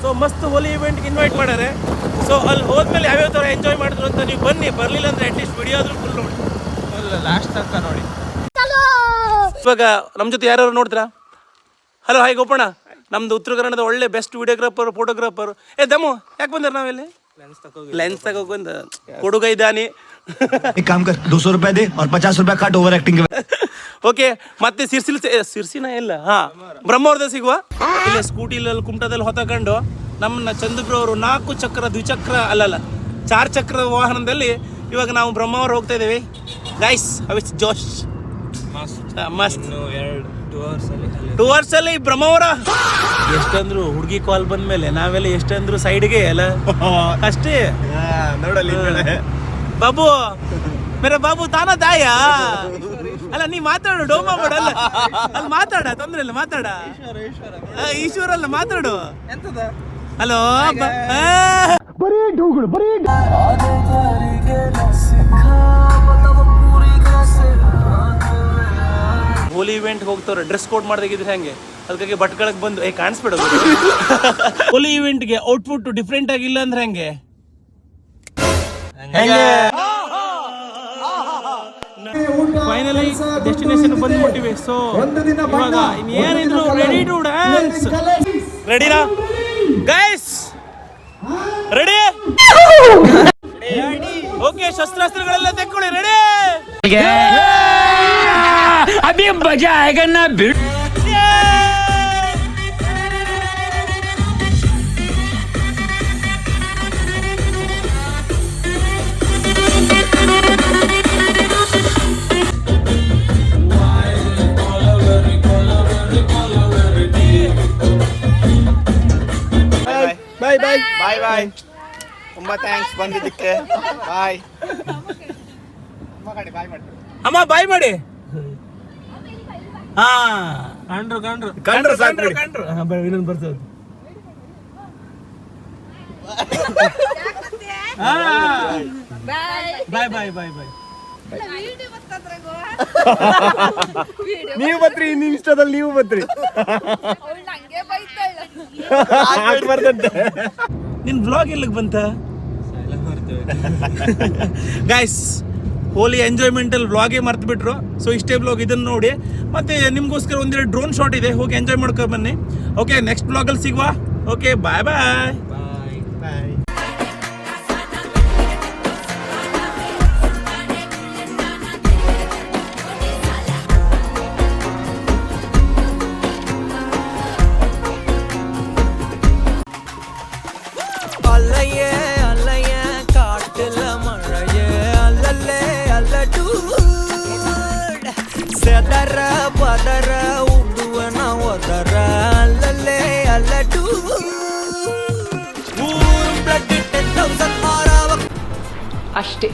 So ಮಸ್ತ್ ಹೋಲಿ ಇವೆಂಟ್ಗೆ invite ಮಾಡ್ಯಾರೆ. So ಅಲ್ಲಿ ಹೋದ್ಮೇಲೆ ಯಾವ್ಯಾವ ಥರ ಎಂಜಾಯ್ ಮಾಡಿದ್ರು ಅಂತ ನೀವು ಬನ್ನಿ, ಬರಲಿಲ್ಲ ಅಂದರೆ ಅಟ್ಲೀಸ್ಟ್ ವಿಡಿಯೋ ಆದರೂ ಫುಲ್ ನೋಡಿ, ಲಾಸ್ಟ್ ತನಕ ನೋಡಿ. ಇವಾಗ ನಮ್ಮ ಜೊತೆ ಯಾರು ನೋಡ್ತೀರಾ? ಹಲೋ, ಹಾಯ್ ಗೋಪಣ್ಣ, ನಮ್ದು ಉತ್ತರ ಕನ್ನಡದ ಒಳ್ಳೆ ಬೆಸ್ಟ್ ವಿಡಿಯೋಗ್ರಾಫರ್, ಫೋಟೋಗ್ರಾಫರ್. ದಮ್ಮು ಯಾಕೆ ಬಂದಾರ ನಾವೆಲ್ಲಿ? ಲೆನ್ಸ್ ತಗೋಬಂದ ಹುಡುಗ ಇದ್ದಾನೆ. एक काम कर 200 रुपए दे और 50 रुपए काट ओवर एक्टिंग के. ಓಕೆ, ಮತ್ತೆ ಸಿರ್ಸಿನ ಇಲ್ಲ, ಹಾ ಬ್ರಹ್ಮವರದ ಸಿಗುವ ಇಲ್ಲ ಸ್ಕೂಟಿಲಲ್ಲಿ ಕುಮಟದಲ್ಲಿ ಹೊತ್ತಕೊಂಡು ನಮ್ಮನ್ನ ಚಂದ್ರಬ್ರು ಅವರು 4 ಚಕ್ರ ದ್ವಿಚಕ್ರ ಅಲ್ಲಲ್ಲ 4 ಚಕ್ರ ವಾಹನದಲ್ಲಿ ಇವಾಗ ನಾವು ಬ್ರಹ್ಮಾವರ ಹೋಗ್ತಾ ಇದ್ದೇವೆ ಗೈಸ್. ಅವಿಸ್ ಜೋಶ್ ಮಸ್ತ್ 2 ಅವರ್ಸ್ ಅಲ್ಲಿ ಬ್ರಹ್ಮಾವರ. ಎಷ್ಟಂದ್ರು ಹುಡುಗಿ ಕಾಲ್ ಬಂದ್ಮೇಲೆ ನಾವೆಲ್ಲ ಎಷ್ಟಂದ್ರು ಸೈಡ್ಗೆ ಅಲ್ಲ ಅಷ್ಟೇ ನೋಡಲಿ. ಬಾಬು ಮೇರೆ ಬಾಬು ತಾನ ದಾಯ ಅಲ್ಲ, ನೀ ಮಾತಾಡು, ಡೋಮಾ ಮಾಡಲ್ಲ ಅಲ್ಲಿ ಮಾತಾಡ, ತೊಂದ್ರೆ ಇಲ್ಲ, ಮಾತಾಡ. ಈಶ್ವರ ಅಲ್ಲ, ಮಾತಾಡು. ಹಲೋ, ಹೋಲಿ ಇವೆಂಟ್ ಹೋಗ್ತವ್ರೆ, ಡ್ರೆಸ್ ಕೋಡ್ ಮಾಡ್ದಾಗಿದ್ರೆ ಹೆಂಗೆ, ಅದಕ್ಕಾಗಿ ಬಟ್ಗಳಕ್ಕೆ ಬಂದು ಕಾಣಿಸ್ಬಿಡೋದು. ಹೋಲಿ ಇವೆಂಟ್ಗೆ ಔಟ್ಪುಟ್ ಡಿಫ್ರೆಂಟ್ ಆಗಿಲ್ಲ ಅಂದ್ರೆ ಹೆಂಗೆ? Finally destination ಬಂದ್ಬಿಟ್ಟಿವಿ. ಸೊ ಇವಾಗ ಏನಿದ್ರು ರೆಡಿ ಟು ಡ್ಯಾನ್ಸ್. ರೆಡಿನಾ ಗೈಸ್? ರೆಡಿ? ಓಕೆ, ಶಸ್ತ್ರಾಸ್ತ್ರಗಳೆಲ್ಲ ತೆಕ್ಕೊಳ್ಳಿ. ರೆಡಿ? ಅಭಿ ಮಜಾ ಆಯೇಗಾ ನಾ ಬಿಡು. ಬಾಯ್ ಬಾಯ್ ಬಾಯ್ ಬಾಯ್. ತುಂಬಾ ಥ್ಯಾಂಕ್ಸ್ ಬಂದಿದ್ದಕ್ಕೆ. ಬಾಯ್ ಅಮ್ಮ, ಬಾಯ್ ಮಾಡಿ. ಹಾ, ಕಂಡ್ರು ಕಂಡ್ರು ಕಂಡ್ರು ಕಂಡ್ರು ಕಂಡ್ರು. ಇನ್ನೊಂದು ಬರ್ತದೆ. ಬಾಯ್ ಬಾಯ್ ಬಾಯ್ ಬಾಯ್. ನೀವು ಬತ್ರಿ, ಇನ್ನು ಇನ್ಸ್ಟಾದಲ್ಲಿ ನೀವು ಬತ್ರಿ. ನಿನ್ ವ್ಲಾಗ್ ಎಲ್ಲಿಗೆ ಬಂತ ಗೈಸ್? ಹೋಲಿ ಎಂಜಾಯ್ಮೆಂಟ್ ಅಲ್ಲಿ ವ್ಲಾಗೇ ಮರ್ತು ಬಿಟ್ರು. ಸೊ ಇಷ್ಟೇ ವ್ಲಾಗ್, ಇದನ್ನ ನೋಡಿ. ಮತ್ತೆ ನಿಮ್ಗೋಸ್ಕರ ಒಂದೆರಡು ಡ್ರೋನ್ ಶಾಟ್ ಇದೆ, ಹೋಗಿ ಎಂಜಾಯ್ ಮಾಡ್ಕೊ ಬನ್ನಿ. ಓಕೆ, ನೆಕ್ಸ್ಟ್ ವ್ಲಾಗಲ್ಲಿ ಸಿಗುವ. ಓಕೆ, ಬಾಯ್ ಬಾಯ್. அலையே அலையே காட்டுல மழையே அல்லல்லே அல்லடு செதற பதற உடுவன ஒதற அல்லல்லே அல்லடு ஊரும் பிளட் 10,000 மாறாவ ಅಷ್ಟೇ.